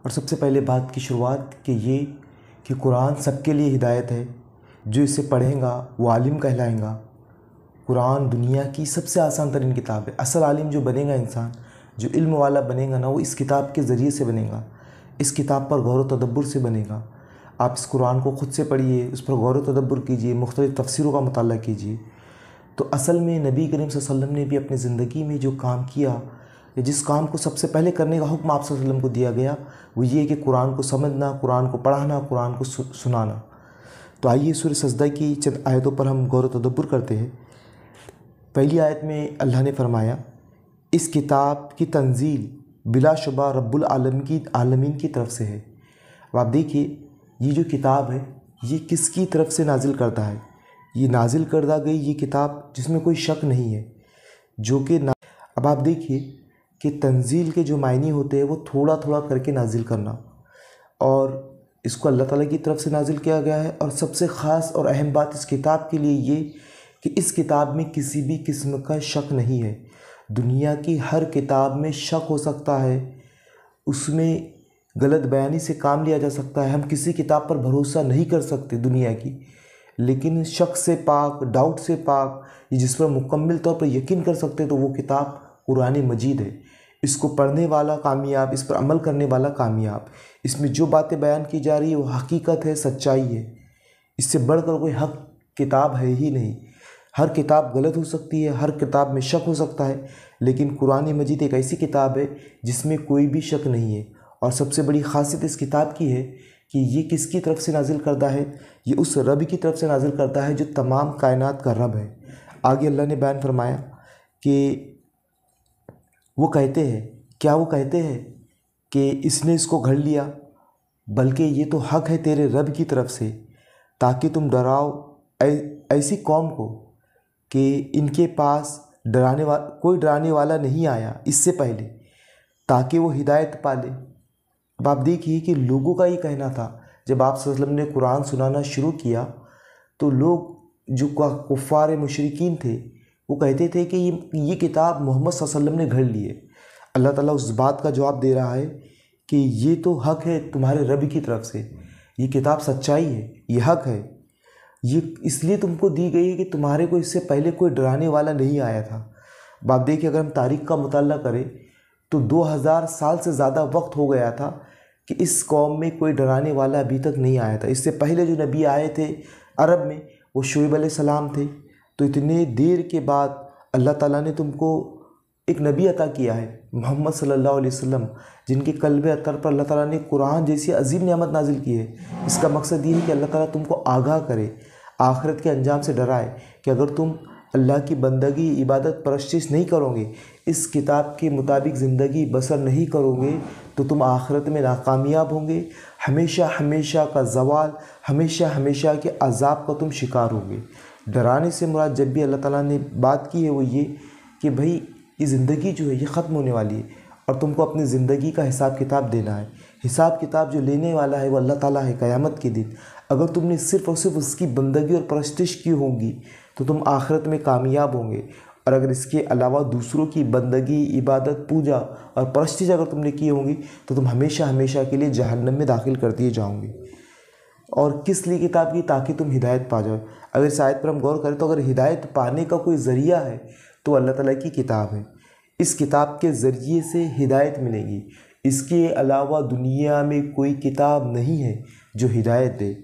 और सबसे पहले बात की शुरुआत कि ये कि कुरान सबके लिए हिदायत है। जो इसे पढ़ेगा वो आलिम कहलाएगा। कुरान दुनिया की सबसे आसान तरीन किताब है। असल आलिम जो बनेगा इंसान, जो इल्म वाला बनेगा ना, वो इस किताब के ज़रिए से बनेगा। इस किताब पर गौर व तदब्बुर से बनेगा। आप इस कुरान को ख़ुद से पढ़िए, उस पर गौर व तदब्बुर कीजिए, मुख्तलिफ़ तफसीरों का मुताला कीजिए। तो असल में नबी करीम सल्लल्लाहु अलैहि वसल्लम ने भी अपनी ज़िंदगी में जो काम किया, जिस काम को सबसे पहले करने का हुक्म आप सल्लल्लाहु अलैहि वसल्लम को दिया गया, वो ये कि कुरान को समझना, कुरान को पढ़ाना, कुरान को सुनाना। तो आइए सूरह सजदा की चंद आयतों पर हम गौर व तदब्बुर करते हैं। पहली आयत में अल्लाह ने फरमाया, इस किताब की तंजील बिलाशुबा रब्बुल आलमीन की तरफ से है। अब आप देखिए, ये जो किताब है ये किसकी तरफ से नाजिल करता है। ये नाजिल करदा गई ये किताब जिसमें कोई शक नहीं है, जो कि अब आप देखिए कि तंजील के जो मायने होते हैं वो थोड़ा थोड़ा करके नाजिल करना, और इसको अल्लाह ताला की तरफ से नाजिल किया गया है। और सबसे ख़ास और अहम बात इस किताब के लिए ये कि इस किताब में किसी भी किस्म का शक नहीं है। दुनिया की हर किताब में शक हो सकता है, उसमें गलत बयानी से काम लिया जा सकता है। हम किसी किताब पर भरोसा नहीं कर सकते दुनिया की, लेकिन शक से पाक, डाउट से पाक, ये जिस पर मुकम्मल तौर पर यकीन कर सकते तो वो किताब कुरान मजीद है। इसको पढ़ने वाला कामयाब, इस पर अमल करने वाला कामयाब। इसमें जो बातें बयान की जा रही है वो हकीकत है, सच्चाई है। इससे बढ़कर कोई हक किताब है ही नहीं। हर किताब गलत हो सकती है, हर किताब में शक हो सकता है, लेकिन कुरान मजीद एक ऐसी किताब है जिसमें कोई भी शक नहीं है। और सबसे बड़ी खासियत इस किताब की है कि ये किसकी तरफ से नाजिल करता है, ये उस रब की तरफ से नाजिल करता है जो तमाम कायनात का रब है। आगे अल्लाह ने बयान फरमाया कि वो कहते हैं, क्या वो कहते हैं कि इसने इसको घड़ लिया, बल्कि ये तो हक है तेरे रब की तरफ से, ताकि तुम डराओ ऐसी कौम को कि इनके पास कोई डराने वाला नहीं आया इससे पहले, ताकि वो हिदायत पाले। अब आप देखिए कि लोगों का ये कहना था, जब आप सल्लल्लाहु अलैहि वसल्लम ने कुरान सुनाना शुरू किया तो लोग जो कुफ़ार मुशरिकीन थे वो कहते थे कि ये किताब मोहम्मद सल्लल्लाहु अलैहि वसल्लम ने घड़ ली है। अल्लाह ताला उस बात का जवाब दे रहा है कि ये तो हक है तुम्हारे रब की तरफ से, ये किताब सच्चाई है, ये हक है, ये इसलिए तुमको दी गई है कि तुम्हारे को इससे पहले कोई डराने वाला नहीं आया था। अब आप देखिए, अगर हम तारीख़ का मुताला करें तो 2000 साल से ज़्यादा वक्त हो गया था कि इस कौम में कोई डराने वाला अभी तक नहीं आया था। इससे पहले जो नबी आए थे अरब में वो शुएब अलैहिस्सलाम थे। तो इतने देर के बाद अल्लाह ताला ने तुमको एक नबी अता किया है, मोहम्मद सल्लल्लाहु अलैहि वसल्लम, जिनके कल्बे अतर पर अल्लाह ताला ने कुरान जैसी अजीम नेमत नाजिल की है। इसका मकसद ये है कि अल्लाह ताला तुमको आगाह करे, आखिरत के अंजाम से डराए कि अगर तुम अल्लाह की बंदगी, इबादत, परस्तिश नहीं करोगे, इस किताब के मुताबिक ज़िंदगी बसर नहीं करोगे, तो तुम आखिरत में नाकामयाब होंगे, हमेशा हमेशा का ज़वाल, हमेशा हमेशा के अज़ाब का तुम शिकार होगे। डराने से मुराद जब भी अल्लाह ताला ने बात की है वो ये कि भाई ये ज़िंदगी जो है ये ख़त्म होने वाली है और तुमको अपनी ज़िंदगी का हिसाब किताब देना है। हिसाब किताब जो लेने वाला है वो अल्लाह ताला है क़यामत के दिन। अगर तुमने सिर्फ़ और सिर्फ उसकी बंदगी और परस्तिश की होगी तो तुम आखिरत में कामयाब होंगे, और अगर इसके अलावा दूसरों की बंदगी, इबादत, पूजा और परस्तिश अगर तुमने की होंगी तो तुम हमेशा हमेशा के लिए जहन्नम में दाखिल कर दिए जाओगे। और किस लिए किताब की? ताकि तुम हिदायत पा जाओ। अगर इस आयत पर हम गौर करें तो अगर हिदायत पाने का कोई ज़रिया है तो अल्लाह ताला की किताब है। इस किताब के ज़रिए से हिदायत मिलेगी। इसके अलावा दुनिया में कोई किताब नहीं है जो हिदायत दे।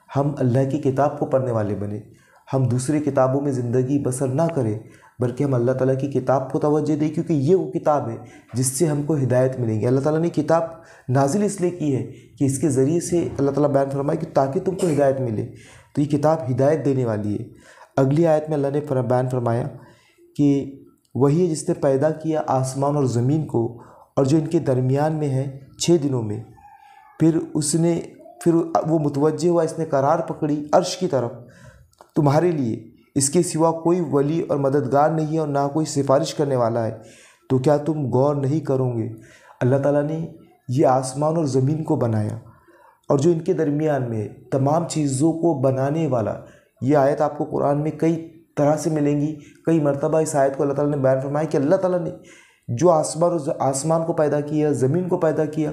हम अल्लाह की किताब को पढ़ने वाले बने, हम दूसरी किताबों में ज़िंदगी बसर ना करें, बल्कि हम अल्लाह ताला की किताब को तवज्जो दें, क्योंकि ये वो किताब है जिससे हमको हिदायत मिलेगी। अल्लाह ताला ने किताब नाजिल इसलिए की है कि इसके ज़रिए से अल्लाह ताला बयान फरमाए कि ताकि तुमको हिदायत मिले। तो ये किताब हिदायत देने वाली है। अगली आयत में अल्लाह ने बयान फरमाया कि वही है जिसने पैदा किया आसमान और ज़मीन को और जो इनके दरमियान में है 6 दिनों में। फिर वो मुतवज्जे हुआ, इसने करार पकड़ी अर्श की तरफ, तुम्हारे लिए इसके सिवा कोई वली और मददगार नहीं है और ना कोई सिफारिश करने वाला है, तो क्या तुम गौर नहीं करोगे? अल्लाह ताला ने ये आसमान और ज़मीन को बनाया और जो इनके दरमियान में तमाम चीज़ों को बनाने वाला। ये आयत आपको कुरान में कई तरह से मिलेंगी। कई मरतबा इस आयत को अल्लाह ताला ने बयान फरमाया कि अल्लाह ताला ने जो आसमान को पैदा किया, ज़मीन को पैदा किया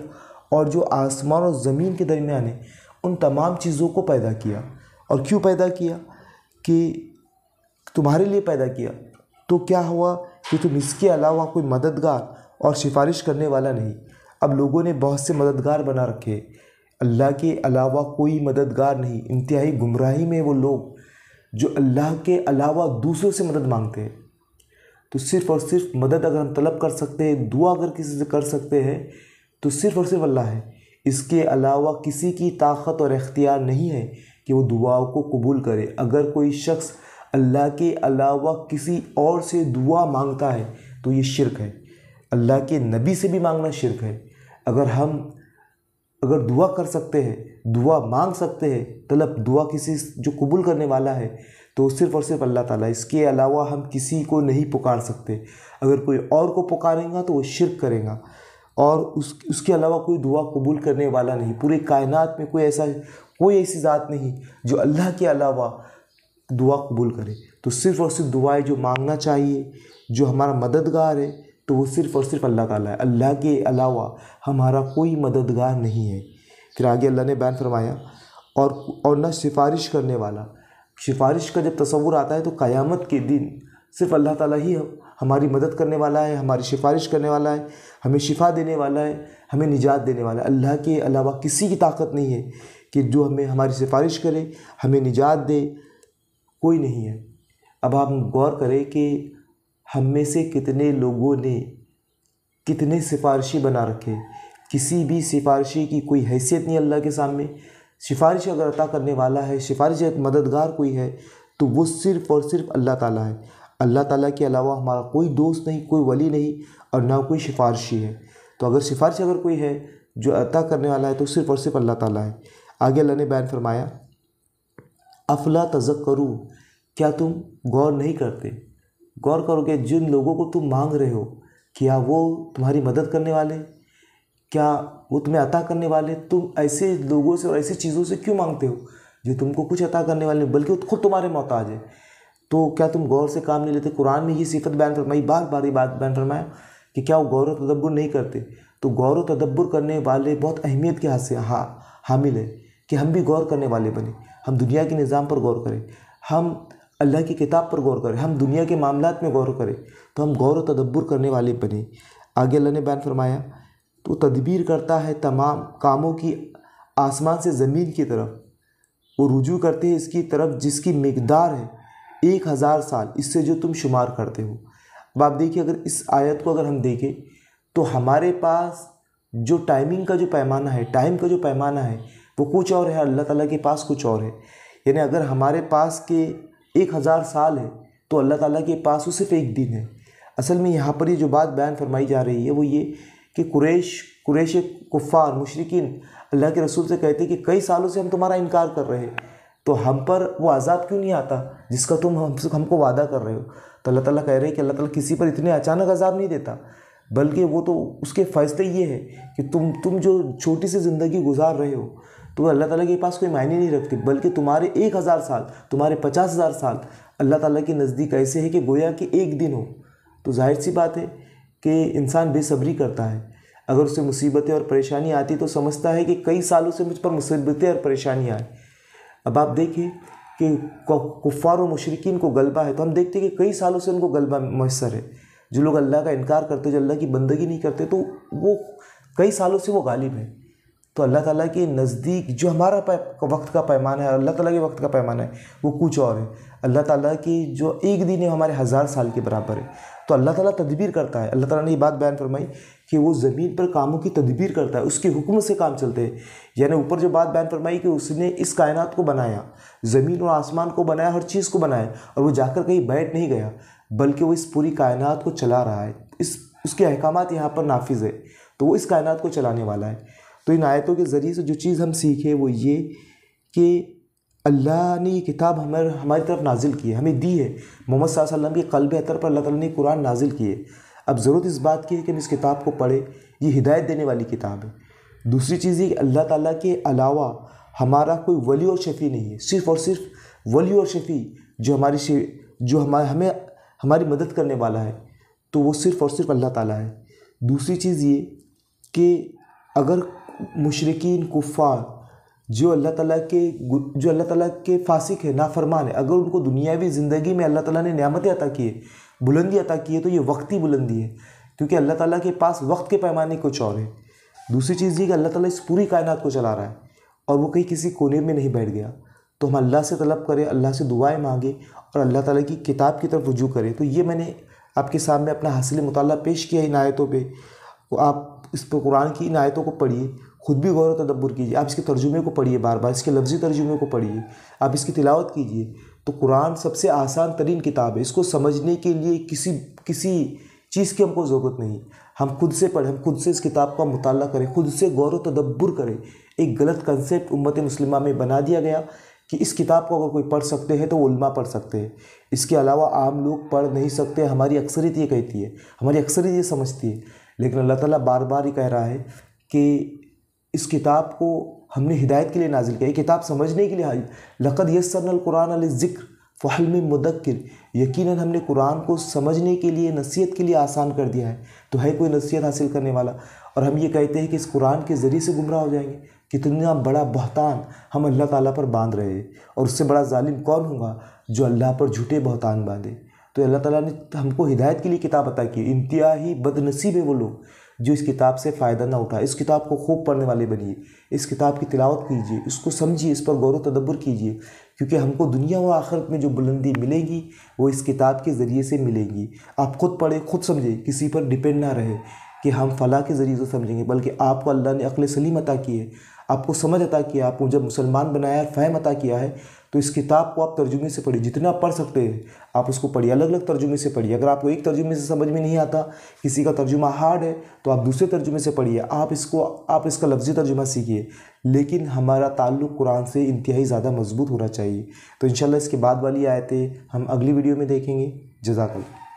और जो आसमान और ज़मीन के दरमियान है, उन तमाम चीज़ों को पैदा किया। और क्यों पैदा किया? कि तुम्हारे लिए पैदा किया। तो क्या हुआ कि तुम इसके अलावा कोई मददगार और सिफारिश करने वाला नहीं। अब लोगों ने बहुत से मददगार बना रखे, अल्लाह के अलावा कोई मददगार नहीं। इंतहाई गुमराही में वो लोग जो अल्लाह के अलावा दूसरों से मदद मांगते हैं। तो सिर्फ़ और सिर्फ मदद अगर हम तलब कर सकते हैं, दुआ अगर किसी से कर सकते हैं, तो सिर्फ़ और सिर्फ अल्लाह है। इसके अलावा किसी की ताकत और इख्तियार नहीं है कि वो दुआओं को कबूल करे। अगर कोई शख्स अल्लाह के अलावा किसी और से दुआ मांगता है तो ये शिरक है। अल्लाह के नबी से भी मांगना शिरक है। अगर दुआ कर सकते हैं, दुआ मांग सकते हैं, तलब दुआ किसी जो कबूल करने वाला है, तो सिर्फ़ और सिर्फ अल्लाह ताला। इसके अलावा हम किसी को नहीं पुकार सकते। अगर कोई और को पुकारेगा तो वो शिरक करेगा, और उसके अलावा कोई दुआ कबूल करने वाला नहीं। पूरे कायनात में कोई ऐसी ज़ात नहीं जो अल्लाह के अलावा दुआ कबूल करे। तो सिर्फ़ और सिर्फ दुआएं जो मांगना चाहिए, जो हमारा मददगार है, तो वो सिर्फ़ और सिर्फ अल्लाह ताला है। अल्लाह के अलावा हमारा कोई मददगार नहीं है। फिर आगे अल्लाह ने बयान फरमाया, और न सिफारिश करने वाला। सिफारिश का जब तसव्वुर आता है तो क़यामत के दिन सिर्फ़ अल्लाह ताला ही हमारी मदद करने वाला है, हमारी सिफारिश करने वाला है, हमें शिफा देने वाला है, हमें निजात देने वाला है। अल्लाह के अलावा किसी की ताकत नहीं है कि जो हमारी सिफारिश करे, हमें निजात दे, कोई नहीं है। अब आप गौर करें कि हम में से कितने लोगों ने कितने सिफारिशी बना रखे। किसी भी सिफारिशी की कोई हैसियत नहीं अल्लाह के सामने। सिफारिश अगर अता करने वाला है, सिफारिश एक मददगार कोई है, तो वो सिर्फ़ और सिर्फ अल्लाह ताला है। अल्लाह ताला के अलावा हमारा कोई दोस्त नहीं, कोई वली नहीं, और ना कोई सिफारिशी है। तो अगर सिफारिश अगर कोई है जो अता करने वाला है, तो सिर्फ़ और सिर्फ अल्लाह ताला है। आगे अल्लाह ने बयान फरमाया, अफला तज़क्करू, क्या तुम गौर नहीं करते? गौर करोगे जिन लोगों को तुम मांग रहे हो, क्या वो तुम्हारी मदद करने वाले? क्या वो तुम्हें अता करने वाले? तुम ऐसे लोगों से और ऐसी चीज़ों से क्यों मांगते हो जो तुमको कुछ अता करने वाले नहीं, बल्कि खुद तुम्हारे मोहताज है? तो क्या तुम गौर से काम नहीं लेते? कुरान में ये सिफत बयान फरमाई, बार बार ये बात बयान फरमाया कि क्या वो गौर व तदब्बुर नहीं करते। तो गौर व तदब्बुर करने वाले बहुत अहमियत के हामिल है कि हम भी गौर करने वाले बने। हम दुनिया के निज़ाम पर गौर करें, हम अल्लाह की किताब पर गौर करें, हम दुनिया के मामलात में गौर करें, तो हम गौर व तदब्बुर करने वाले बने। आगे अल्लाह ने बयान फरमाया, तो तदबीर करता है तमाम कामों की आसमान से ज़मीन की तरफ। वो रुजू करते हैं इसकी तरफ जिसकी मिकदार है 1000 साल, इससे जो तुम शुमार करते हो। अब आप देखिए, अगर इस आयत को अगर हम देखें तो हमारे पास जो टाइमिंग का जो पैमाना है, टाइम का जो पैमाना है, वो कुछ और है, अल्लाह ताला के पास कुछ और है। यानी अगर हमारे पास के 1000 साल है तो अल्लाह ताला के पास वो सिर्फ एक दिन है। असल में यहाँ पर ये जो बात बयान फरमाई जा रही है वो ये कि कुरैश कुफ़ार मुशरिकीन अल्लाह के रसूल से कहते कि कई सालों से हम तुम्हारा इनकार कर रहे हैं, तो हम पर वो अज़ाब क्यों नहीं आता जिसका तुम हमको वादा कर रहे हो? तो अल्लाह ताला कह रहे हैं कि अल्लाह ताला किसी पर इतने अचानक अज़ाब नहीं देता, बल्कि वो तो उसके फ़ैसले ये है कि तुम जो छोटी सी ज़िंदगी गुजार रहे हो तो अल्लाह ताला के पास कोई मायने नहीं रखती, बल्कि तुम्हारे 1000 साल, तुम्हारे 50,000 साल अल्लाह ताला के नज़दीक ऐसे है कि गोया कि एक दिन हो। तो जाहिर सी बात है कि इंसान बेसब्री करता है। अगर उससे मुसीबतें और परेशानी आती तो समझता है कि कई सालों से मुझ पर मुसीबतें और परेशानियाँ आए। अब आप देखिए कि कुफ़ार और मुशरिकीन को गलबा है, तो हम देखते हैं कि कई सालों से उनको गलबा मैसर है। जो लोग अल्लाह का इनकार करते, जो अल्लाह की बंदगी नहीं करते, तो वो कई सालों से वो गालिब है। तो अल्लाह ताला के नज़दीक जो हमारा वक्त का पैमाना है, अल्लाह ताला के वक्त का पैमाना है, वो कुछ और है। अल्लाह ताला की जो एक दिन है हमारे 1000 साल के बराबर है। तो अल्लाह ताला तदबीर करता है। अल्लाह ताला ने ये बात बयान फरमाई कि वो ज़मीन पर कामों की तदबीर करता है, उसके हुक्म से काम चलते हैं। यानी ऊपर जो बात बयान फरमाई कि उसने इस कायनात को बनाया, ज़मीन और आसमान को बनाया, हर चीज़ को बनाया, और वो जाकर कहीं बैठ नहीं गया, बल्कि वो इस पूरी कायनात को चला रहा है। उसके अहकामात यहाँ पर नाफिज है, तो वो इस कायनात को चलाने वाला है। तो इन आयतों के ज़रिए से जो चीज़ हम सीखे वो ये कि अल्लाह ने ये किताब हमारी तरफ नाजिल की है, हमें दी है। मोहम्मद सल्लल्लाहु अलैहि वसल्लम के क़ल्ब अतर पर अल्लाह ताला ने कुरान नाजिल की है। अब ज़रूरत इस बात की है कि हम इस किताब को पढ़ें, ये हिदायत देने वाली किताब है। दूसरी चीज़ ये कि अल्लाह ताला के अलावा हमारा कोई वली और शफ़ी नहीं है। सिर्फ़ और सिर्फ वली और शफ़ी जो हमारी मदद करने वाला है, तो वो सिर्फ़ और सिर्फ अल्लाह ताला है। दूसरी चीज़ ये कि अगर मुशरिकीन कुफ़ार जो अल्लाह ताला के फासिक है, नाफरमान है, अगर उनको दुनियावी ज़िंदगी में अल्लाह ताला ने नेमतें अता की है, बुलंदी अता की है, तो ये वक्ती बुलंदी है, क्योंकि अल्लाह ताला के पास वक्त के पैमाने कुछ और है। दूसरी चीज़ ये कि अल्लाह ताला इस पूरी कायनात को चला रहा है और वो कहीं किसी कोने में नहीं बैठ गया। तो हम अल्लाह से तलब करें, अल्लाह से दुआएं मांगे और अल्लाह ताला की किताब की तरफ रुजू करें। तो ये मैंने आपके सामने अपना हासिल मुताला पेश किया इन आयतों पे। तो आप इस पर कुरान की इन आयतों को पढ़िए, खुद भी गौर तदब्बुर कीजिए, आप इसके तर्जुमे को पढ़िए, बार बार इसके लफ्ज़ी तर्जुमे को पढ़िए, आप इसकी तिलावत कीजिए। तो कुरान सबसे आसान तरीन किताब है, इसको समझने के लिए किसी चीज़ की हमको ज़रूरत नहीं। हम खुद से पढ़ें, हम खुद से इस किताब का मुताला करें, खुद से गौर व तदब्बुर करें। एक गलत कंसेप्ट उम्मत मुस्लिमा में बना दिया गया कि इस किताब को अगर कोई पढ़ सकते हैं तो उलमा पढ़ सकते हैं, इसके अलावा आम लोग पढ़ नहीं सकते। हमारी अक्सरियत ये कहती है, हमारी अक्सरियत ये समझती है, लेकिन अल्लाह ताला बार बार ही कह रहा है कि इस किताब को हमने हिदायत के लिए नाजिल किया, ये किताब समझने के लिए। लक़द यस्सरनल कुरान लिज़्ज़िक्र फ़हल मिन मुद्दक्किर, यकीनन हमने कुरान को समझने के लिए, नसीहत के लिए आसान कर दिया है, तो है कोई नसीहत हासिल करने वाला। और हम ये कहते हैं कि इस कुरान के ज़रिए से गुमराह हो जाएंगे। कितना बड़ा बहतान हम अल्लाह ताला पर बांध रहे हैं, और उससे बड़ा जालिम कौन होगा जो अल्लाह पर झूठे बहतान बांधे। तो अल्लाह ताला ने हमको हिदायत के लिए किताब अता की। इंतहाई बदनसीब है वो लोग जो इस किताब से फ़ायदा ना उठाए। इस किताब को खूब पढ़ने वाले बनिए, इस किताब की तिलावत कीजिए, इसको समझिए, इस पर गौर व तदब्बुर कीजिए, क्योंकि हमको दुनिया व आखिरत में जो बुलंदी मिलेगी वो इस किताब के ज़रिए से मिलेगी। आप खुद पढ़ें, खुद समझें, किसी पर डिपेंड ना रहे कि हम फ़लाँ के ज़रिए से समझेंगे, बल्कि आपको अल्लाह ने अक्ल सलीम अता की है, आपको समझ अता किया, आपको जब मुसलमान बनाया, फ़हम अता किया है। तो इस किताब को आप तर्जुमे से पढ़िए, जितना पढ़ सकते हैं आप उसको पढ़िए, अलग अलग तर्जुमे से पढ़िए। अगर आपको एक तर्जुमे से समझ में नहीं आता, किसी का तर्जुमा हार्ड है, तो आप दूसरे तर्जुमे से पढ़िए, आप इसका लफ्ज़ी तर्जुमा सीखिए। लेकिन हमारा ताल्लुक़ कुरान से इंतहाई ज़्यादा मजबूत होना चाहिए। तो इंशाल्लाह इसके बाद वाली आयतें हम अगली वीडियो में देखेंगे। जज़ाकल्लाह।